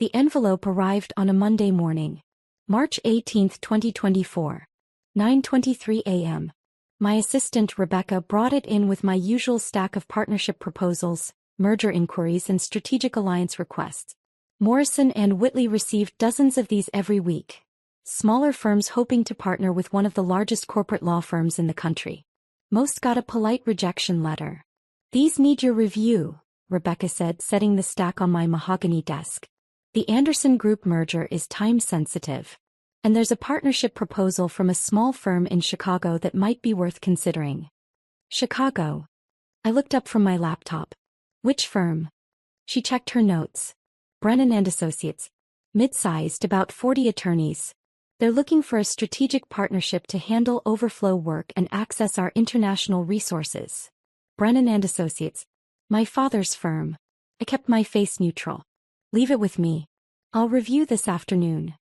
The envelope arrived on a Monday morning, March 18, 2024. 9:23 a.m. My assistant Rebecca brought it in with my usual stack of partnership proposals, merger inquiries and strategic alliance requests. Morrison & Whitley received dozens of these every week. Smaller firms hoping to partner with one of the largest corporate law firms in the country. Most got a polite rejection letter. "These need your review," Rebecca said, setting the stack on my mahogany desk. "The Anderson Group merger is time-sensitive. And there's a partnership proposal from a small firm in Chicago that might be worth considering." Chicago. I looked up from my laptop. "Which firm?" She checked her notes. "Brennan & Associates. Mid-sized, about 40 attorneys. They're looking for a strategic partnership to handle overflow work and access our international resources." Brennan & Associates. My father's firm. I kept my face neutral. "Leave it with me. I'll review this afternoon."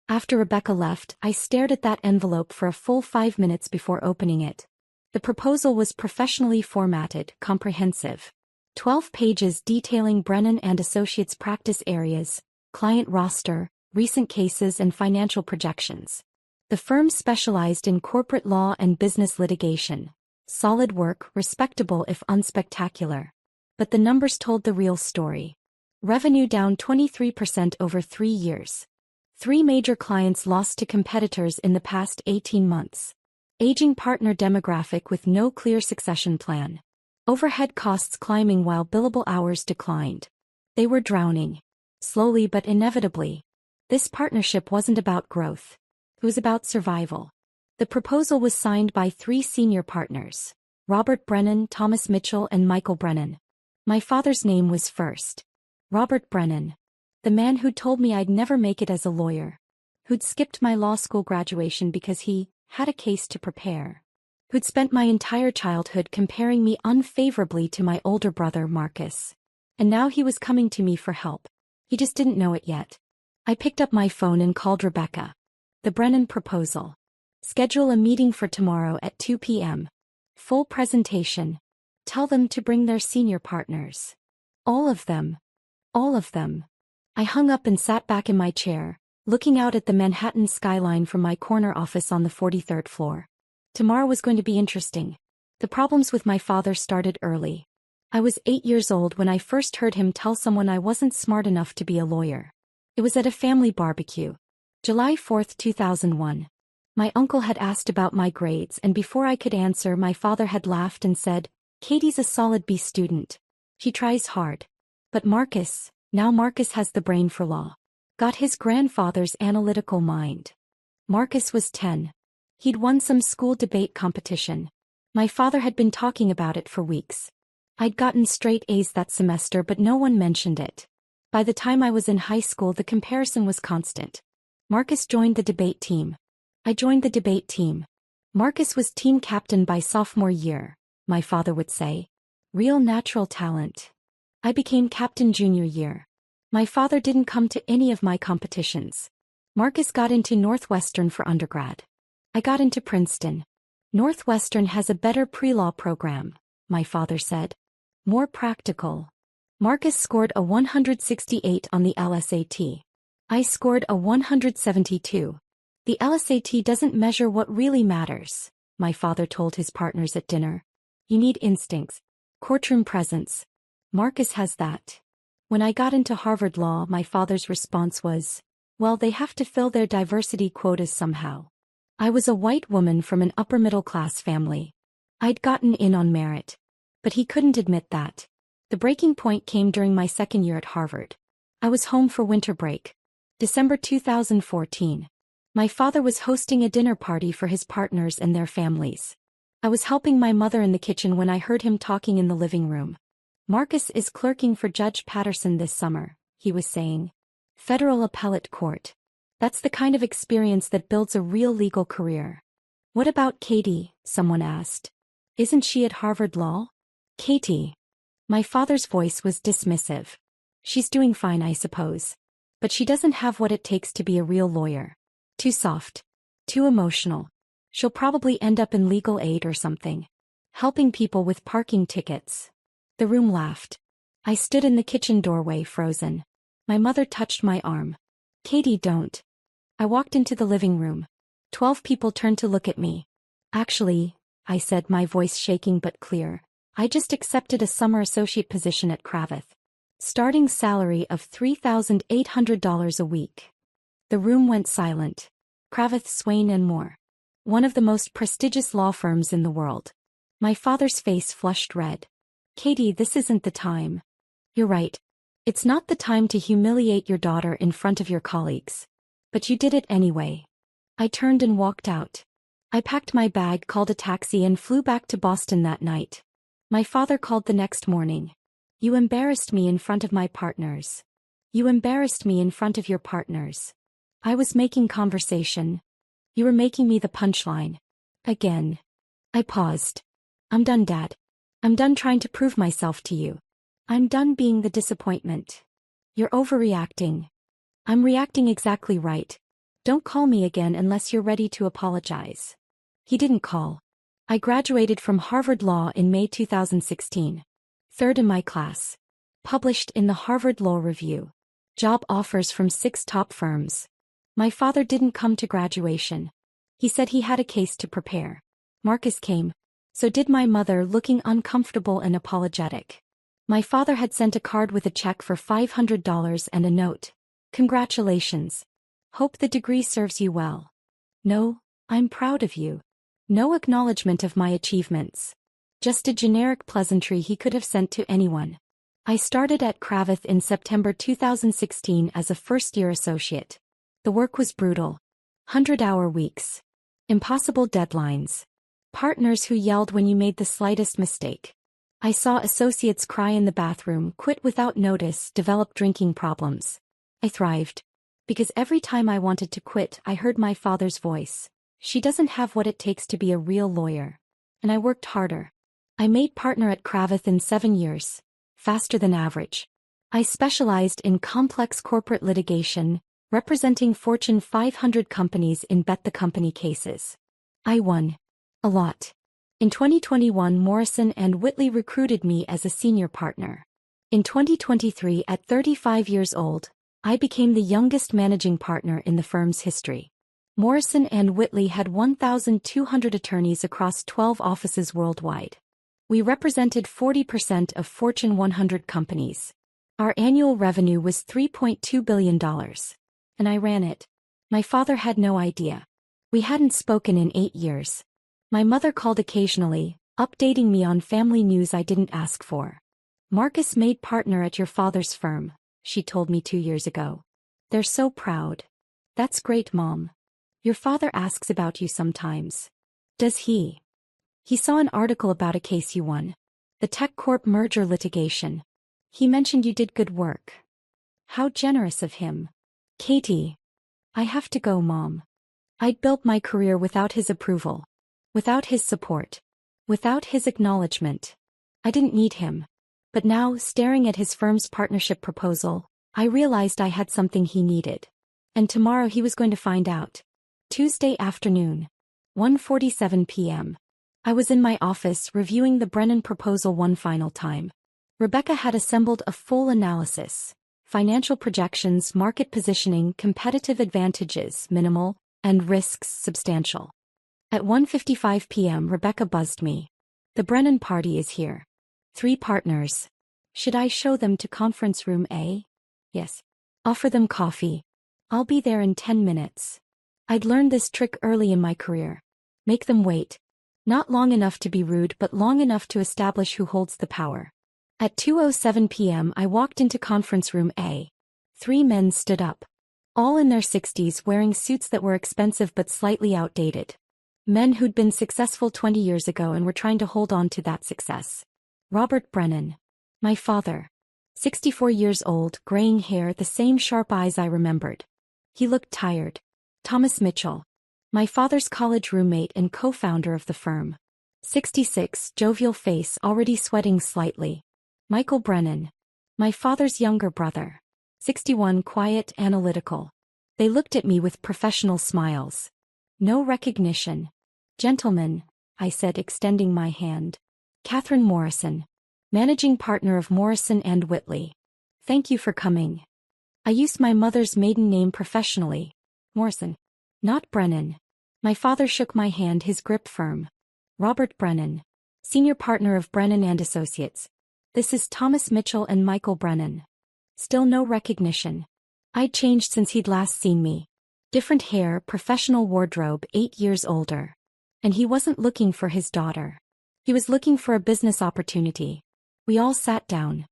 After Rebecca left, I stared at that envelope for a full 5 minutes before opening it. The proposal was professionally formatted, comprehensive. 12 pages detailing Brennan & Associates' practice areas, client roster, recent cases and financial projections. The firm specialized in corporate law and business litigation. Solid work, respectable if unspectacular. But the numbers told the real story. Revenue down 23% over 3 years. 3 major clients lost to competitors in the past 18 months. Aging partner demographic with no clear succession plan. Overhead costs climbing while billable hours declined. They were drowning. Slowly but inevitably. This partnership wasn't about growth. It was about survival. The proposal was signed by 3 senior partners: Robert Brennan, Thomas Mitchell and Michael Brennan. My father's name was first. Robert Brennan. The man who'd told me I'd never make it as a lawyer. Who'd skipped my law school graduation because he had a case to prepare. Who'd spent my entire childhood comparing me unfavorably to my older brother Marcus. And now he was coming to me for help. He just didn't know it yet. I picked up my phone and called Rebecca. "The Brennan proposal. Schedule a meeting for tomorrow at 2 p.m. Full presentation. Tell them to bring their senior partners. All of them. All of them." I hung up and sat back in my chair, looking out at the Manhattan skyline from my corner office on the 43rd floor. Tomorrow was going to be interesting. The problems with my father started early. I was 8 years old when I first heard him tell someone I wasn't smart enough to be a lawyer. It was at a family barbecue. July 4, 2001. My uncle had asked about my grades, and before I could answer, my father had laughed and said, "Katie's a solid B student. She tries hard. But Marcus," now Marcus has the brain for law. Got his grandfather's analytical mind. Marcus was 10. He'd won some school debate competition. My father had been talking about it for weeks. I'd gotten straight A's that semester, but no one mentioned it. By the time I was in high school, the comparison was constant. Marcus joined the debate team. I joined the debate team. Marcus was team captain by sophomore year, my father would say. Real natural talent. I became captain junior year. My father didn't come to any of my competitions. Marcus got into Northwestern for undergrad. I got into Princeton. Northwestern has a better pre-law program, my father said. More practical. Marcus scored a 168 on the LSAT. I scored a 172. The LSAT doesn't measure what really matters, my father told his partners at dinner. You need instincts. Courtroom presence. Marcus has that. When I got into Harvard Law, my father's response was, well, they have to fill their diversity quotas somehow. I was a white woman from an upper-middle-class family. I'd gotten in on merit. But he couldn't admit that. The breaking point came during my second year at Harvard. I was home for winter break. December 2014. My father was hosting a dinner party for his partners and their families. I was helping my mother in the kitchen when I heard him talking in the living room. Marcus is clerking for Judge Patterson this summer, he was saying. Federal Appellate Court. That's the kind of experience that builds a real legal career. What about Katie? Someone asked. Isn't she at Harvard Law? Katie. My father's voice was dismissive. She's doing fine, I suppose. But she doesn't have what it takes to be a real lawyer. Too soft. Too emotional. She'll probably end up in legal aid or something. Helping people with parking tickets. The room laughed. I stood in the kitchen doorway, frozen. My mother touched my arm. Katie, don't. I walked into the living room. 12 people turned to look at me. Actually, I said, my voice shaking but clear, I just accepted a summer associate position at Cravath. Starting salary of $3,800 a week. The room went silent. Cravath, Swain and Moore. One of the most prestigious law firms in the world. My father's face flushed red. Katie, this isn't the time. You're right. It's not the time to humiliate your daughter in front of your colleagues. But you did it anyway. I turned and walked out. I packed my bag, called a taxi and flew back to Boston that night. My father called the next morning. You embarrassed me in front of my partners. You embarrassed me in front of your partners. I was making conversation. You were making me the punchline. Again. I paused. I'm done, Dad. I'm done trying to prove myself to you. I'm done being the disappointment. You're overreacting. I'm reacting exactly right. Don't call me again unless you're ready to apologize. He didn't call. I graduated from Harvard Law in May 2016. Third in my class. Published in the Harvard Law Review. Job offers from 6 top firms. My father didn't come to graduation. He said he had a case to prepare. Marcus came. So did my mother, looking uncomfortable and apologetic. My father had sent a card with a check for $500 and a note. Congratulations. Hope the degree serves you well. No, I'm proud of you. No acknowledgement of my achievements. Just a generic pleasantry he could have sent to anyone. I started at Cravath in September 2016 as a first-year associate. The work was brutal. 100-hour weeks. Impossible deadlines. Partners who yelled when you made the slightest mistake. I saw associates cry in the bathroom, quit without notice, develop drinking problems. I thrived. Because every time I wanted to quit, I heard my father's voice. She doesn't have what it takes to be a real lawyer. And I worked harder. I made partner at Cravath in 7 years. Faster than average. I specialized in complex corporate litigation, representing Fortune 500 companies in bet the company cases. I won. A lot. In 2021, Morrison & Whitley recruited me as a senior partner. In 2023, at 35 years old, I became the youngest managing partner in the firm's history. Morrison & Whitley had 1,200 attorneys across 12 offices worldwide. We represented 40% of Fortune 100 companies. Our annual revenue was $3.2 billion. And I ran it. My father had no idea. We hadn't spoken in 8 years. My mother called occasionally, updating me on family news I didn't ask for. Marcus made partner at your father's firm, she told me 2 years ago. They're so proud. That's great, Mom. Your father asks about you sometimes. Does he? He saw an article about a case you won. The TechCorp merger litigation. He mentioned you did good work. How generous of him. Katie. I have to go, Mom. I'd built my career without his approval. Without his support. Without his acknowledgement. I didn't need him. But now, staring at his firm's partnership proposal, I realized I had something he needed. And tomorrow he was going to find out. Tuesday afternoon. 1:47 p.m. I was in my office reviewing the Brennan proposal one final time. Rebecca had assembled a full analysis. Financial projections, market positioning, competitive advantages, minimal, and risks, substantial. At 1:55 p.m. Rebecca buzzed me. The Brennan party is here. 3 partners. Should I show them to conference room A? Yes. Offer them coffee. I'll be there in 10 minutes. I'd learned this trick early in my career. Make them wait. Not long enough to be rude, but long enough to establish who holds the power. At 2:07 p.m. I walked into conference room A. 3 men stood up. All in their 60s, wearing suits that were expensive but slightly outdated. Men who'd been successful 20 years ago and were trying to hold on to that success. Robert Brennan. My father. 64 years old, graying hair, the same sharp eyes I remembered. He looked tired. Thomas Mitchell. My father's college roommate and co-founder of the firm. 66, jovial face, already sweating slightly. Michael Brennan. My father's younger brother. 61, quiet, analytical. They looked at me with professional smiles. No recognition. Gentlemen, I said, extending my hand. Catherine Morrison. Managing partner of Morrison & Whitley. Thank you for coming. I used my mother's maiden name professionally. Morrison. Not Brennan. My father shook my hand, his grip firm. Robert Brennan. Senior partner of Brennan and Associates. This is Thomas Mitchell and Michael Brennan. Still no recognition. I'd changed since he'd last seen me. Different hair, professional wardrobe, 8 years older. And he wasn't looking for his daughter. He was looking for a business opportunity. We all sat down.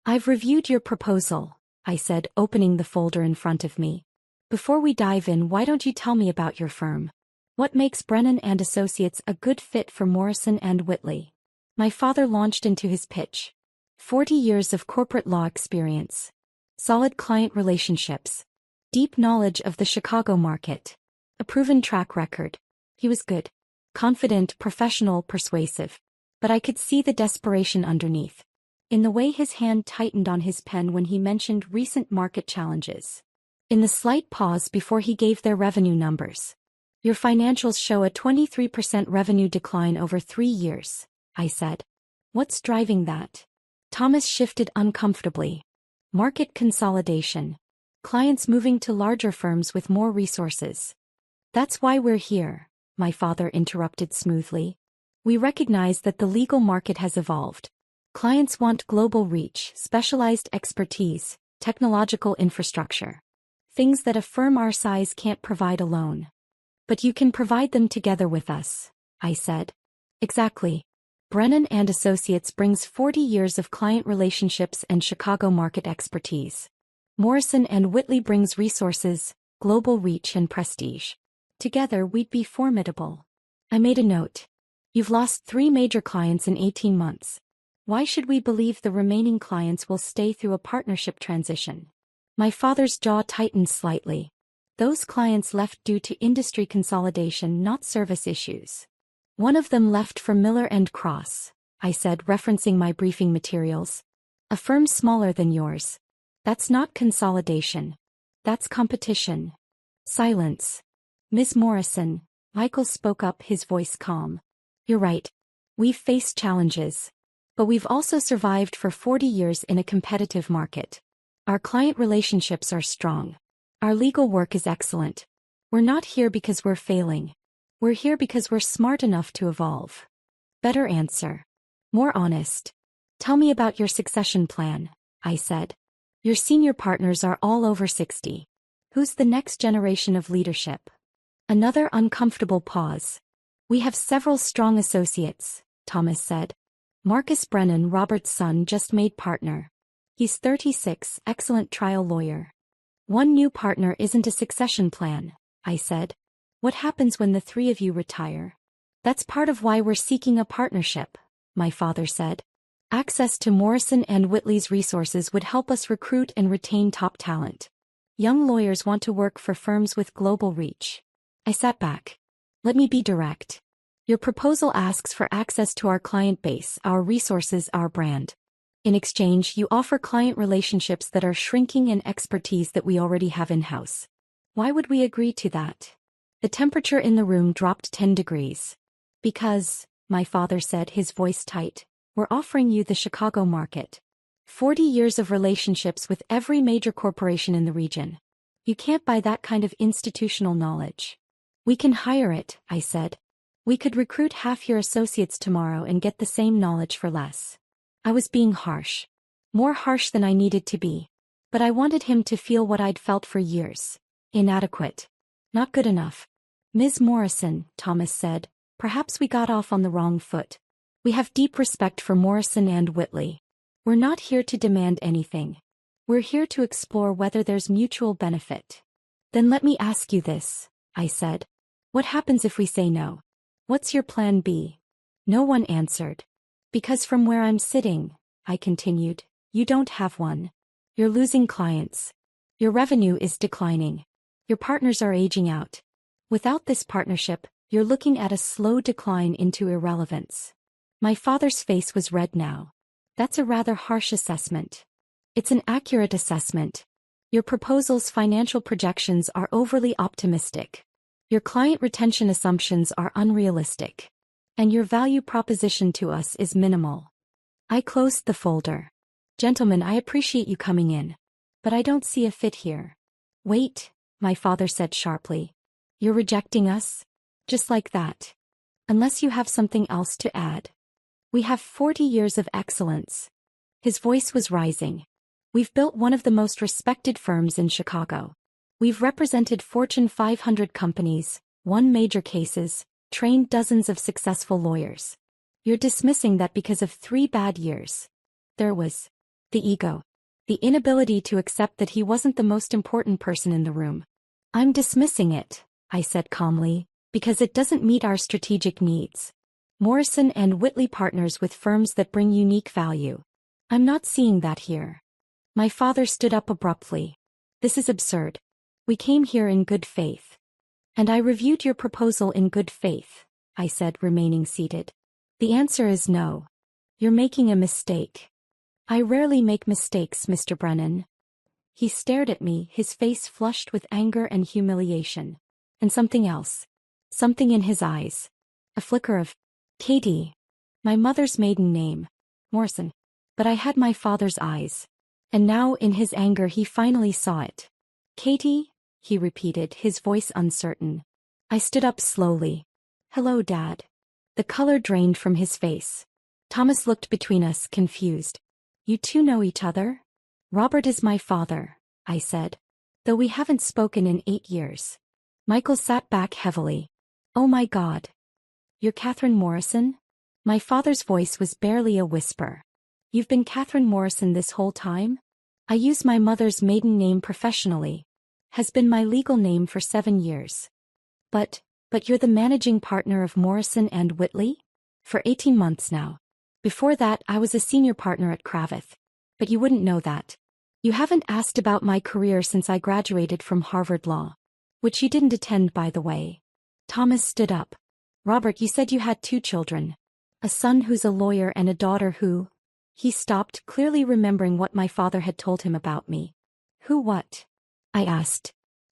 I've reviewed your proposal, I said, opening the folder in front of me. Before we dive in, why don't you tell me about your firm? What makes Brennan and Associates a good fit for Morrison and Whitley? My father launched into his pitch. 40 years of corporate law experience. Solid client relationships. Deep knowledge of the Chicago market. A proven track record. He was good. Confident, professional, persuasive. But I could see the desperation underneath. In the way his hand tightened on his pen when he mentioned recent market challenges. In the slight pause before he gave their revenue numbers. Your financials show a 23% revenue decline over 3 years, I said. What's driving that? Thomas shifted uncomfortably. Market consolidation. Clients moving to larger firms with more resources. That's why we're here, my father interrupted smoothly. We recognize that the legal market has evolved. Clients want global reach, specialized expertise, technological infrastructure. Things that a firm our size can't provide alone. But you can provide them together with us, I said. Exactly. Brennan and Associates brings 40 years of client relationships and Chicago market expertise. Morrison and Whitley brings resources, global reach and prestige. Together we'd be formidable. I made a note. You've lost 3 major clients in 18 months. Why should we believe the remaining clients will stay through a partnership transition? My father's jaw tightened slightly. Those clients left due to industry consolidation, not service issues. One of them left for Miller & Cross, I said, referencing my briefing materials. A firm smaller than yours. That's not consolidation. That's competition. Silence. Ms. Morrison, Michael spoke up, his voice calm. You're right. We've faced challenges. But we've also survived for 40 years in a competitive market. Our client relationships are strong. Our legal work is excellent. We're not here because we're failing. We're here because we're smart enough to evolve. Better answer. More honest. Tell me about your succession plan, I said. Your senior partners are all over 60. Who's the next generation of leadership? Another uncomfortable pause. We have several strong associates, Thomas said. Marcus Brennan, Robert's son, just made partner. He's 36, excellent trial lawyer. One new partner isn't a succession plan, I said. What happens when the 3 of you retire? That's part of why we're seeking a partnership, my father said. Access to Morrison and Whitley's resources would help us recruit and retain top talent. Young lawyers want to work for firms with global reach. I sat back. Let me be direct. Your proposal asks for access to our client base, our resources, our brand. In exchange, you offer client relationships that are shrinking and expertise that we already have in-house. Why would we agree to that? The temperature in the room dropped 10 degrees. Because, my father said, his voice tight, we're offering you the Chicago market. 40 years of relationships with every major corporation in the region. You can't buy that kind of institutional knowledge. We can hire it, I said. We could recruit half your associates tomorrow and get the same knowledge for less. I was being harsh. More harsh than I needed to be. But I wanted him to feel what I'd felt for years. Inadequate. Not good enough. Ms. Morrison, Thomas said, perhaps we got off on the wrong foot. We have deep respect for Morrison and Whitley. We're not here to demand anything. We're here to explore whether there's mutual benefit. Then let me ask you this, I said. What happens if we say no? What's your plan B? No one answered. Because from where I'm sitting, I continued, you don't have one. You're losing clients. Your revenue is declining. Your partners are aging out. Without this partnership, you're looking at a slow decline into irrelevance. My father's face was red now. That's a rather harsh assessment. It's an accurate assessment. Your proposal's financial projections are overly optimistic. Your client retention assumptions are unrealistic. And your value proposition to us is minimal. I closed the folder. Gentlemen, I appreciate you coming in. But I don't see a fit here. Wait, my father said sharply. You're rejecting us? Just like that. Unless you have something else to add. We have 40 years of excellence. His voice was rising. We've built one of the most respected firms in Chicago. We've represented Fortune 500 companies, won major cases, trained dozens of successful lawyers. You're dismissing that because of 3 bad years. There was the ego. The inability to accept that he wasn't the most important person in the room. I'm dismissing it, I said calmly, because it doesn't meet our strategic needs. Morrison and Whitley partners with firms that bring unique value. I'm not seeing that here. My father stood up abruptly. This is absurd. We came here in good faith. And I reviewed your proposal in good faith, I said, remaining seated. The answer is no. You're making a mistake. I rarely make mistakes, Mr. Brennan. He stared at me, his face flushed with anger and humiliation. And something else. Something in his eyes. A flicker of Katie. My mother's maiden name. Morrison. But I had my father's eyes. And now in his anger he finally saw it. Katie? He repeated, his voice uncertain. I stood up slowly. Hello, Dad. The color drained from his face. Thomas looked between us, confused. You two know each other? Robert is my father, I said. Though we haven't spoken in 8 years. Michael sat back heavily. Oh my God. You're Catherine Morrison? My father's voice was barely a whisper. You've been Catherine Morrison this whole time? I use my mother's maiden name professionally. Has been my legal name for 7 years. But you're the managing partner of Morrison and Whitley? For 18 months now. Before that I was a senior partner at Kravitz. But you wouldn't know that. You haven't asked about my career since I graduated from Harvard Law. Which you didn't attend, by the way. Thomas stood up. Robert, you said you had 2 children. A son who's a lawyer and a daughter who... He stopped, clearly remembering what my father had told him about me. Who what? I asked.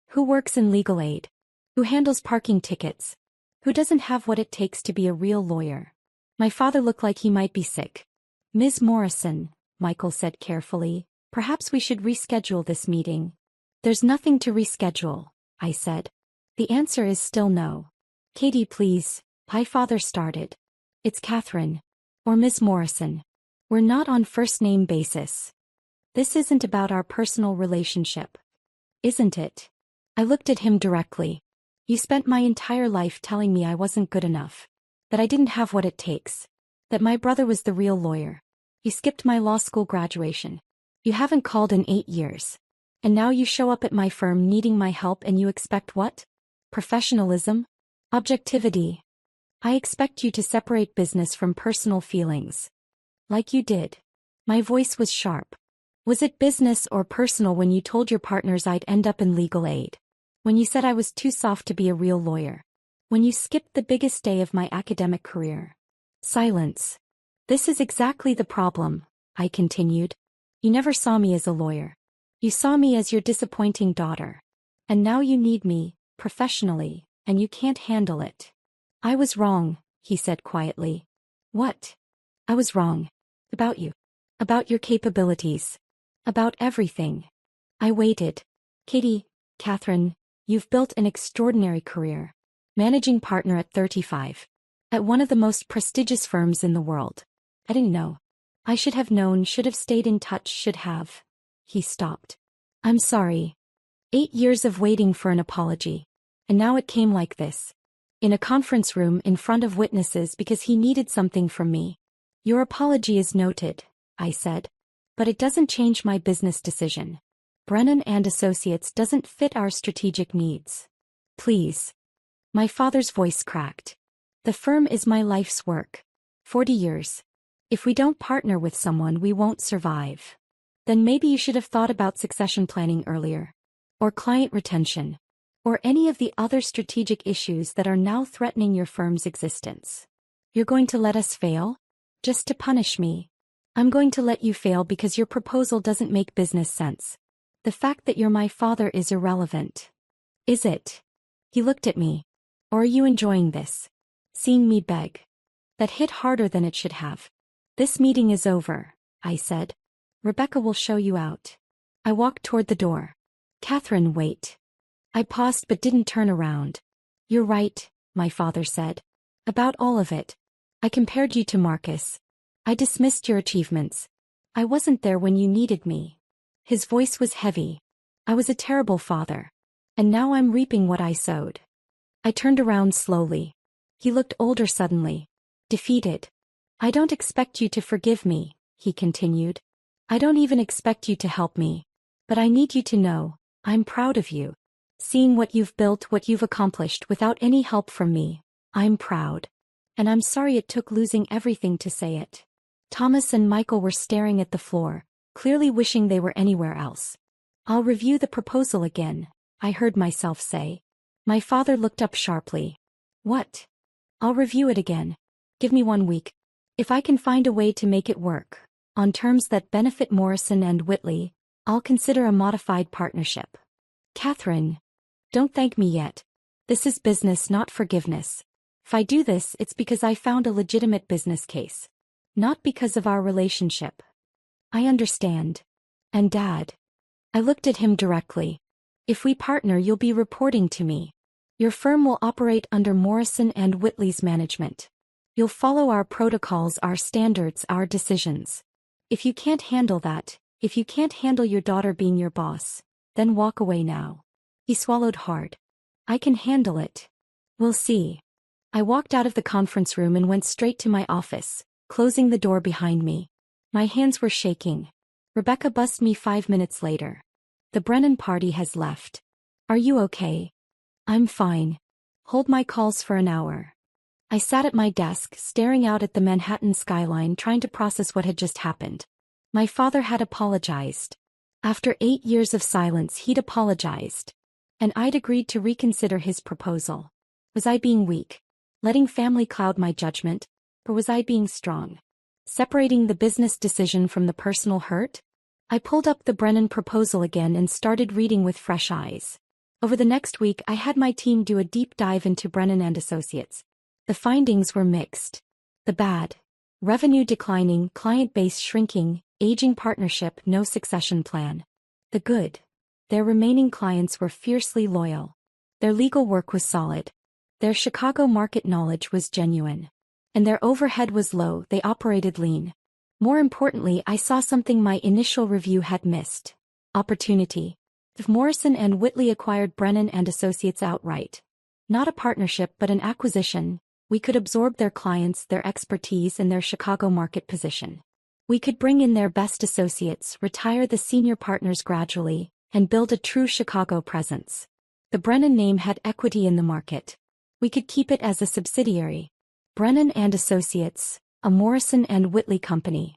Who works in legal aid? Who handles parking tickets? Who doesn't have what it takes to be a real lawyer? My father looked like he might be sick. Ms. Morrison, Michael said carefully, perhaps we should reschedule this meeting. There's nothing to reschedule, I said. The answer is still no. Katie, please, my father started. It's Catherine. Or Ms. Morrison. We're not on first-name basis. This isn't about our personal relationship. Isn't it? I looked at him directly. You spent my entire life telling me I wasn't good enough. That I didn't have what it takes. That my brother was the real lawyer. You skipped my law school graduation. You haven't called in 8 years. And now you show up at my firm needing my help and you expect what? Professionalism? Objectivity. I expect you to separate business from personal feelings. Like you did. My voice was sharp. Was it business or personal when you told your partners I'd end up in legal aid? When you said I was too soft to be a real lawyer? When you skipped the biggest day of my academic career? Silence. This is exactly the problem, I continued. You never saw me as a lawyer. You saw me as your disappointing daughter. And now you need me, professionally, and you can't handle it. I was wrong, he said quietly. What? I was wrong. About you. About your capabilities. About everything. I waited. Katie, Catherine, you've built an extraordinary career. Managing partner at 35. At one of the most prestigious firms in the world. I didn't know. I should have known, should have stayed in touch, should have. He stopped. I'm sorry. 8 years of waiting for an apology. And now it came like this. In a conference room in front of witnesses because he needed something from me. Your apology is noted, I said. But it doesn't change my business decision. Brennan and Associates doesn't fit our strategic needs. Please. My father's voice cracked. The firm is my life's work. 40 years. If we don't partner with someone, we won't survive. Then maybe you should have thought about succession planning earlier. Or client retention. Or any of the other strategic issues that are now threatening your firm's existence. You're going to let us fail? Just to punish me. I'm going to let you fail because your proposal doesn't make business sense. The fact that you're my father is irrelevant. Is it? He looked at me. Or are you enjoying this? Seeing me beg? That hit harder than it should have. This meeting is over, I said. Rebecca will show you out. I walked toward the door. Catherine, wait. I paused but didn't turn around. You're right, my father said. About all of it. I compared you to Marcus. I dismissed your achievements. I wasn't there when you needed me. His voice was heavy. I was a terrible father. And now I'm reaping what I sowed. I turned around slowly. He looked older suddenly. Defeated. I don't expect you to forgive me, he continued. I don't even expect you to help me. But I need you to know, I'm proud of you. Seeing what you've built, what you've accomplished without any help from me, I'm proud. And I'm sorry it took losing everything to say it. Thomas and Michael were staring at the floor, clearly wishing they were anywhere else. I'll review the proposal again, I heard myself say. My father looked up sharply. What? I'll review it again. Give me 1 week. If I can find a way to make it work, on terms that benefit Morrison and Whitley, I'll consider a modified partnership. Catherine, don't thank me yet. This is business, not forgiveness. If I do this, it's because I found a legitimate business case. Not because of our relationship. I understand. And Dad. I looked at him directly. If we partner, you'll be reporting to me. Your firm will operate under Morrison and Whitley's management. You'll follow our protocols, our standards, our decisions. If you can't handle that, if you can't handle your daughter being your boss, then walk away now. He swallowed hard. I can handle it. We'll see. I walked out of the conference room and went straight to my office, closing the door behind me. My hands were shaking. Rebecca buzzed me 5 minutes later. The Brennan party has left. Are you okay? I'm fine. Hold my calls for an hour. I sat at my desk, staring out at the Manhattan skyline, trying to process what had just happened. My father had apologized. After 8 years of silence, he'd apologized. And I'd agreed to reconsider his proposal. Was I being weak? Letting family cloud my judgment? Or was I being strong? Separating the business decision from the personal hurt? I pulled up the Brennan proposal again and started reading with fresh eyes. Over the next week, I had my team do a deep dive into Brennan and Associates. The findings were mixed. The bad: revenue declining, client base shrinking, aging partnership, no succession plan. The good: their remaining clients were fiercely loyal. Their legal work was solid. Their Chicago market knowledge was genuine. And their overhead was low, they operated lean. More importantly, I saw something my initial review had missed. Opportunity. If Morrison and Whitley acquired Brennan and Associates outright, not a partnership but an acquisition, we could absorb their clients, their expertise, and their Chicago market position. We could bring in their best associates, retire the senior partners gradually, and build a true Chicago presence. The Brennan name had equity in the market. We could keep it as a subsidiary. Brennan and Associates, a Morrison and Whitley company.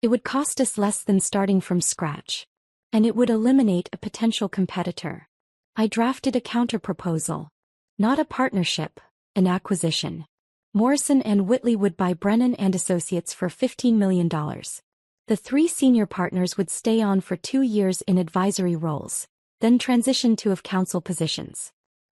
It would cost us less than starting from scratch. And it would eliminate a potential competitor. I drafted a counter-proposal. Not a partnership, an acquisition. Morrison and Whitley would buy Brennan and Associates for $15 million. The 3 senior partners would stay on for 2 years in advisory roles, then transition to of counsel positions.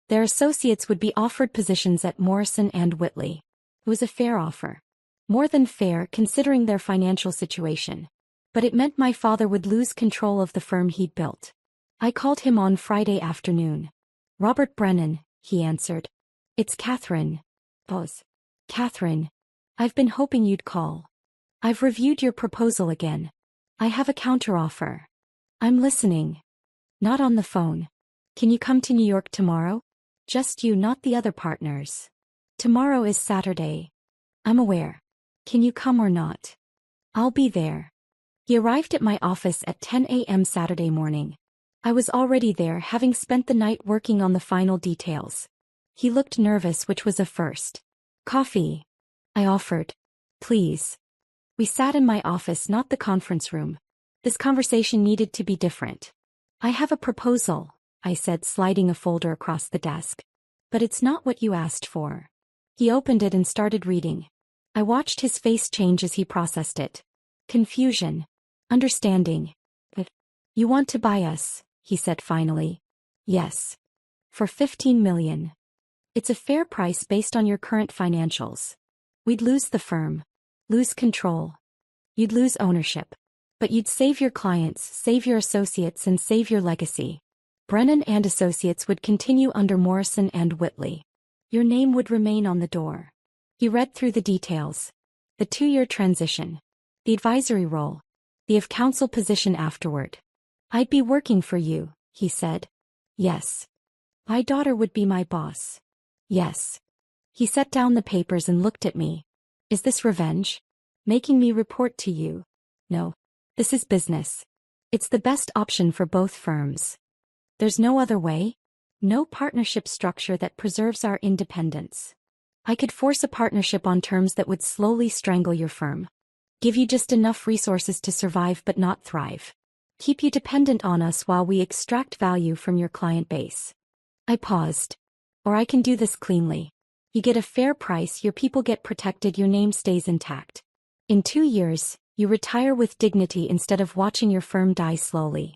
Their associates would be offered positions at Morrison and Whitley. It was a fair offer. More than fair considering their financial situation. But it meant my father would lose control of the firm he'd built. I called him on Friday afternoon. Robert Brennan, he answered. It's Catherine. Boss. Catherine. I've been hoping you'd call. I've reviewed your proposal again. I have a counteroffer. I'm listening. Not on the phone. Can you come to New York tomorrow? Just you, not the other partners. Tomorrow is Saturday. I'm aware. Can you come or not? I'll be there. He arrived at my office at 10 a.m. Saturday morning. I was already there, having spent the night working on the final details. He looked nervous, which was a first. Coffee? I offered. Please. We sat in my office, not the conference room. This conversation needed to be different. I have a proposal, I said, sliding a folder across the desk. But it's not what you asked for. He opened it and started reading. I watched his face change as he processed it. Confusion. Understanding. But you want to buy us, he said finally. Yes. For $15 million. It's a fair price based on your current financials. We'd lose the firm. Lose control. You'd lose ownership. But you'd save your clients, save your associates, and save your legacy. Brennan and Associates would continue under Morrison and Whitley. Your name would remain on the door. He read through the details. The 2-year transition. The advisory role. The of counsel position afterward. I'd be working for you, he said. Yes. My daughter would be my boss. Yes. He set down the papers and looked at me. Is this revenge? Making me report to you? No. This is business. It's the best option for both firms. There's no other way? No partnership structure that preserves our independence. I could force a partnership on terms that would slowly strangle your firm. Give you just enough resources to survive but not thrive. Keep you dependent on us while we extract value from your client base. I paused. Or I can do this cleanly. You get a fair price, your people get protected, your name stays intact. In 2 years, you retire with dignity instead of watching your firm die slowly.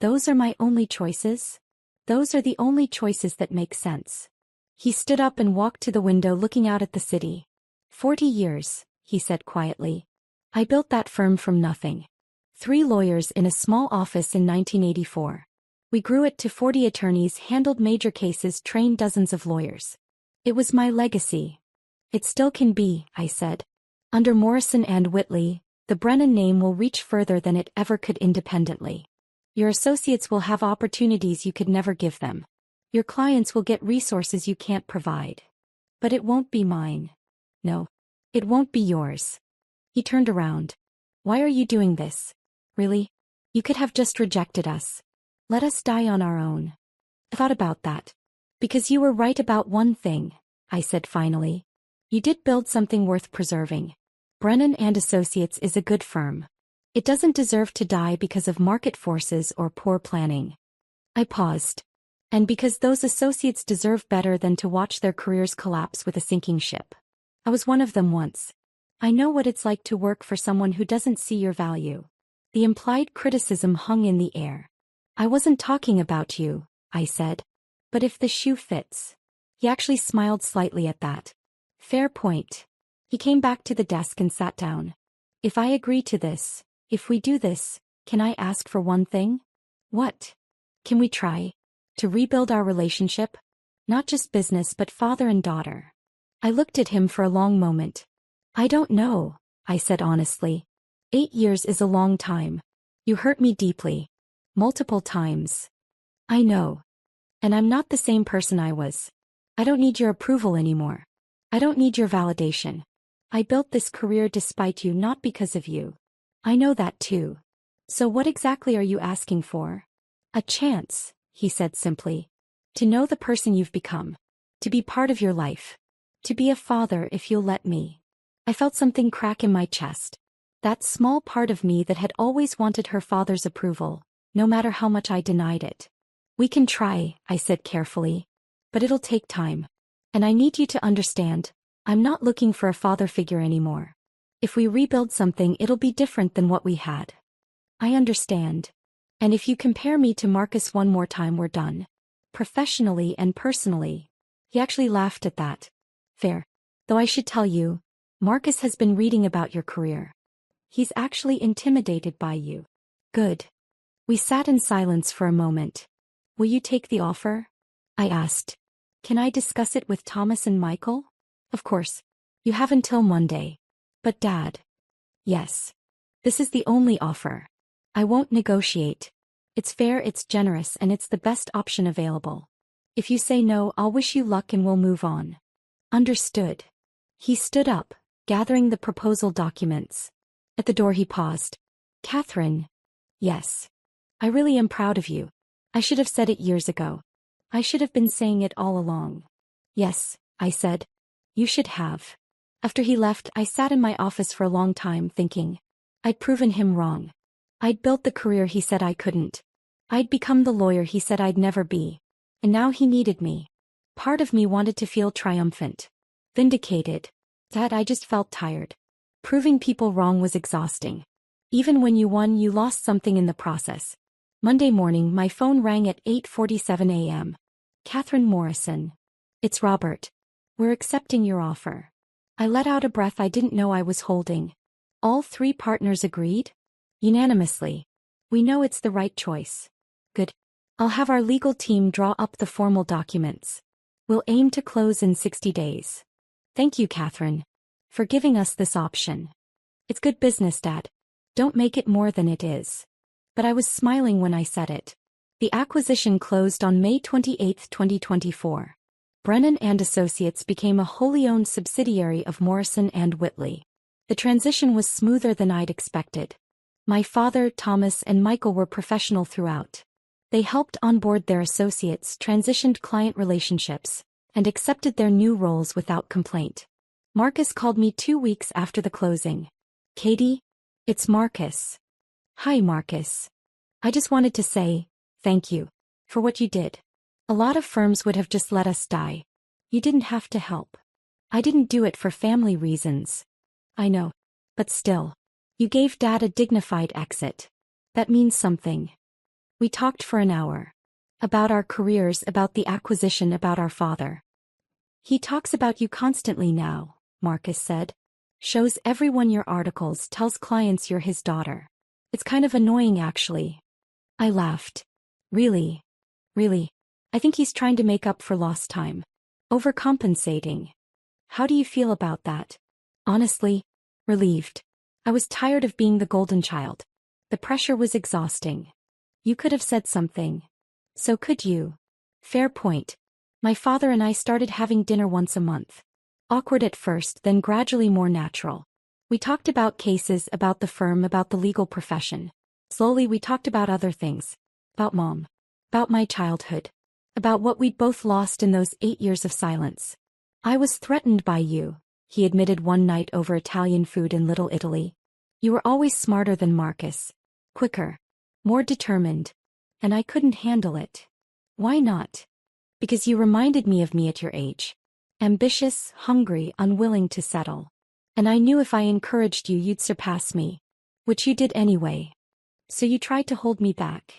Those are my only choices? Those are the only choices that make sense. He stood up and walked to the window looking out at the city. 40 years, he said quietly. I built that firm from nothing. 3 lawyers in a small office in 1984. We grew it to 40 attorneys, handled major cases, trained dozens of lawyers. It was my legacy. It still can be, I said. Under Morrison and Whitley, the Brennan name will reach further than it ever could independently. Your associates will have opportunities you could never give them. Your clients will get resources you can't provide. But it won't be mine. No. It won't be yours. He turned around. Why are you doing this? Really? You could have just rejected us. Let us die on our own. I thought about that. Because you were right about one thing, I said finally. You did build something worth preserving. Brennan and Associates is a good firm. It doesn't deserve to die because of market forces or poor planning. I paused. And because those associates deserve better than to watch their careers collapse with a sinking ship. I was one of them once. I know what it's like to work for someone who doesn't see your value. The implied criticism hung in the air. I wasn't talking about you, I said. But if the shoe fits. He actually smiled slightly at that. Fair point. He came back to the desk and sat down. If I agree to this, if we do this, can I ask for one thing? What? Can we try to rebuild our relationship? Not just business but father and daughter. I looked at him for a long moment. I don't know, I said honestly. 8 years is a long time. You hurt me deeply. Multiple times. I know. And I'm not the same person I was. I don't need your approval anymore. I don't need your validation. I built this career despite you, not because of you. I know that too. So what exactly are you asking for? A chance, he said simply. To know the person you've become. To be part of your life. To be a father if you'll let me. I felt something crack in my chest. That small part of me that had always wanted her father's approval, no matter how much I denied it. We can try, I said carefully. But it'll take time. And I need you to understand, I'm not looking for a father figure anymore. If we rebuild something, it'll be different than what we had. I understand. And if you compare me to Marcus one more time, we're done. Professionally and personally. He actually laughed at that. Fair. Though I should tell you, Marcus has been reading about your career. He's actually intimidated by you. Good. We sat in silence for a moment. Will you take the offer? I asked. Can I discuss it with Thomas and Michael? Of course. You have until Monday. But Dad. Yes. This is the only offer. I won't negotiate. It's fair, it's generous, and it's the best option available. If you say no, I'll wish you luck and we'll move on. Understood. He stood up, gathering the proposal documents. At the door he paused. Catherine. Yes. I really am proud of you. I should have said it years ago. I should have been saying it all along. Yes, I said. You should have. After he left, I sat in my office for a long time thinking. I'd proven him wrong. I'd built the career he said I couldn't. I'd become the lawyer he said I'd never be. And now he needed me. Part of me wanted to feel triumphant. Vindicated. That I just felt tired. Proving people wrong was exhausting. Even when you won, you lost something in the process. Monday morning, my phone rang at 8:47 a.m. Catherine Morrison. It's Robert. We're accepting your offer. I let out a breath I didn't know I was holding. All 3 partners agreed? Unanimously. We know it's the right choice. Good. I'll have our legal team draw up the formal documents. We'll aim to close in 60 days. Thank you, Catherine, for giving us this option. It's good business, Dad. Don't make it more than it is. But I was smiling when I said it. The acquisition closed on May 28, 2024. Brennan and Associates became a wholly owned subsidiary of Morrison and Whitley. The transition was smoother than I'd expected. My father, Thomas, and Michael were professional throughout. They helped onboard their associates, transitioned client relationships, and accepted their new roles without complaint. Marcus called me 2 weeks after the closing. Katie, it's Marcus. Hi, Marcus. I just wanted to say, thank you for what you did. A lot of firms would have just let us die. You didn't have to help. I didn't do it for family reasons. I know. But still. You gave Dad a dignified exit. That means something. We talked for an hour. About our careers, about the acquisition, about our father. He talks about you constantly now, Marcus said. Shows everyone your articles, tells clients you're his daughter. It's kind of annoying, actually. I laughed. Really? Really? I think he's trying to make up for lost time. Overcompensating. How do you feel about that? Honestly, relieved. I was tired of being the golden child. The pressure was exhausting. You could have said something. So could you. Fair point. My father and I started having dinner once a month. Awkward at first, then gradually more natural. We talked about cases, about the firm, about the legal profession. Slowly we talked about other things. About Mom. About my childhood. About what we'd both lost in those 8 years of silence. I was threatened by you, he admitted one night over Italian food in Little Italy. You were always smarter than Marcus. Quicker. More determined. And I couldn't handle it. Why not? Because you reminded me of me at your age. Ambitious, hungry, unwilling to settle. And I knew if I encouraged you, you'd surpass me. Which you did anyway. So you tried to hold me back.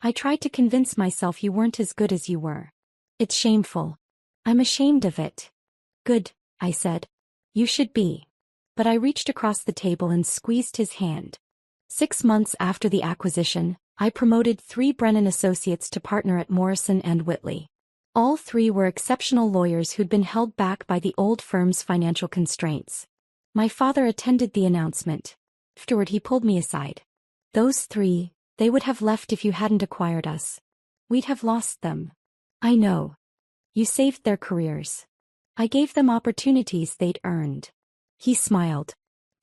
I tried to convince myself you weren't as good as you were. It's shameful. I'm ashamed of it. Good, I said. You should be. But I reached across the table and squeezed his hand. 6 months after the acquisition, I promoted 3 Brennan associates to partner at Morrison and Whitley. All 3 were exceptional lawyers who'd been held back by the old firm's financial constraints. My father attended the announcement. Afterward he pulled me aside. Those 3, they would have left if you hadn't acquired us. We'd have lost them. I know. You saved their careers. I gave them opportunities they'd earned. He smiled.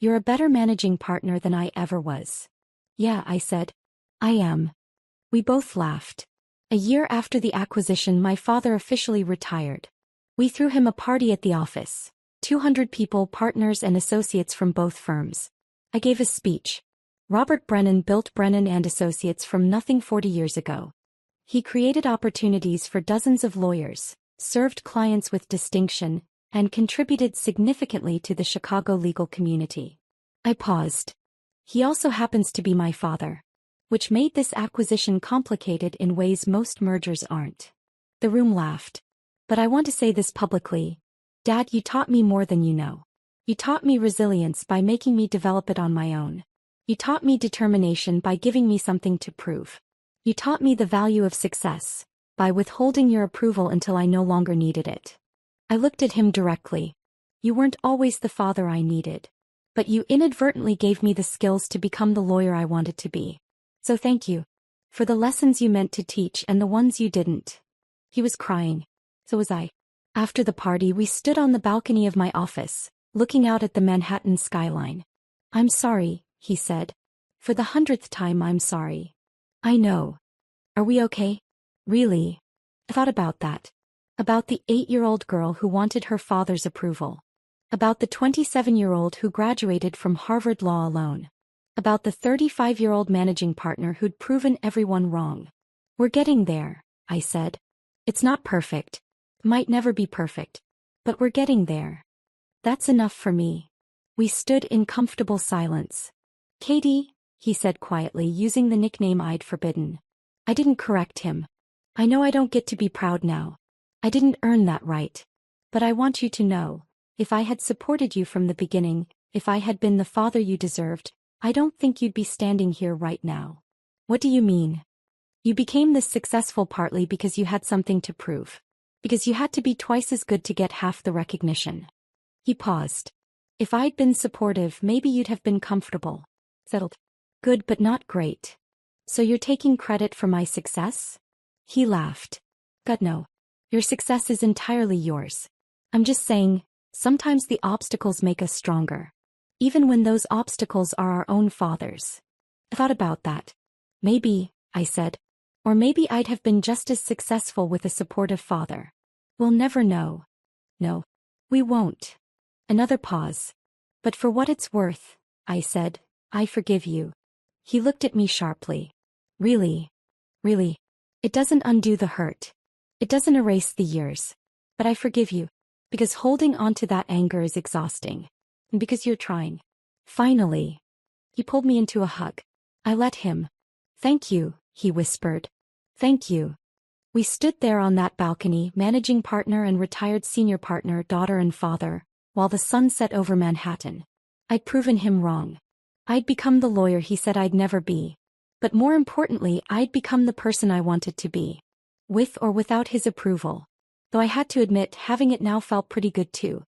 You're a better managing partner than I ever was. Yeah, I said. I am. We both laughed. A year after the acquisition, my father officially retired. We threw him a party at the office. 200 people, partners and associates from both firms. I gave a speech. Robert Brennan built Brennan and Associates from nothing 40 years ago. He created opportunities for dozens of lawyers, served clients with distinction, and contributed significantly to the Chicago legal community. I paused. He also happens to be my father. Which made this acquisition complicated in ways most mergers aren't. The room laughed. But I want to say this publicly. Dad, you taught me more than you know. You taught me resilience by making me develop it on my own. You taught me determination by giving me something to prove. You taught me the value of success by withholding your approval until I no longer needed it. I looked at him directly. You weren't always the father I needed. But you inadvertently gave me the skills to become the lawyer I wanted to be. So thank you. For the lessons you meant to teach and the ones you didn't. He was crying. So was I. After the party we stood on the balcony of my office, looking out at the Manhattan skyline. I'm sorry, he said. For the 100th time I'm sorry. I know. Are we okay? Really? I thought about that. About the 8-year-old girl who wanted her father's approval. About the 27-year-old who graduated from Harvard Law alone. About the 35-year-old managing partner who'd proven everyone wrong. We're getting there, I said. It's not perfect. Might never be perfect. But we're getting there. That's enough for me. We stood in comfortable silence. Katie, he said quietly, using the nickname I'd forbidden. I didn't correct him. I know I don't get to be proud now. I didn't earn that right. But I want you to know, if I had supported you from the beginning, if I had been the father you deserved, I don't think you'd be standing here right now. What do you mean? You became this successful partly because you had something to prove. Because you had to be twice as good to get half the recognition. He paused. If I'd been supportive, maybe you'd have been comfortable. Settled. Good but not great. So you're taking credit for my success? He laughed. God no. Your success is entirely yours. I'm just saying, sometimes the obstacles make us stronger. Even when those obstacles are our own fathers. I thought about that. Maybe, I said. Or maybe I'd have been just as successful with a supportive father. We'll never know. No. We won't. Another pause. But for what it's worth, I said, I forgive you. He looked at me sharply. Really? Really? It doesn't undo the hurt. It doesn't erase the years. But I forgive you. Because holding on to that anger is exhausting. And because you're trying. Finally. He pulled me into a hug. I let him. Thank you, he whispered. Thank you. We stood there on that balcony, managing partner and retired senior partner, daughter and father, while the sun set over Manhattan. I'd proven him wrong. I'd become the lawyer he said I'd never be. But more importantly, I'd become the person I wanted to be. With or without his approval. Though I had to admit, having it now felt pretty good too.